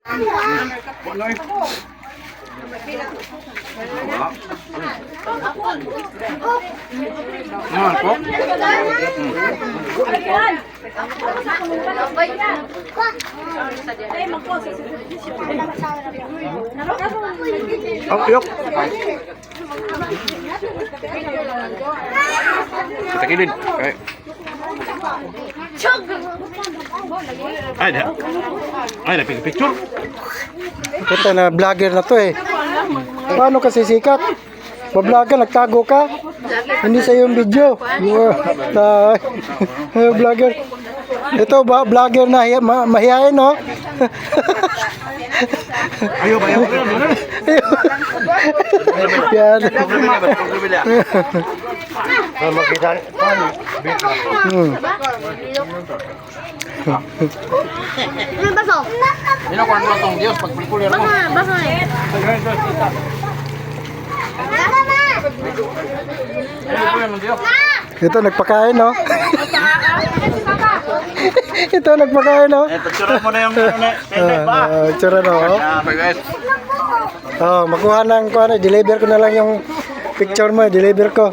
Kita kilid. Ay, picture. Ito na vlogger na to eh. Paano kasi sikat? Ba-vlog ka, nagtago ka? Hindi sa yung video. Vlogger. Ito ba vlogger na mahihayin, no? Ayo ba? Yan. Ini ko ano tong Dios pag kulkulir mo. Ito nagpakain, no? Ito nagpakain, no? Picture mo na yung Tsura, no? guys. Oh, makuha ng deliver ko na lang yung picture mo, deliver ko.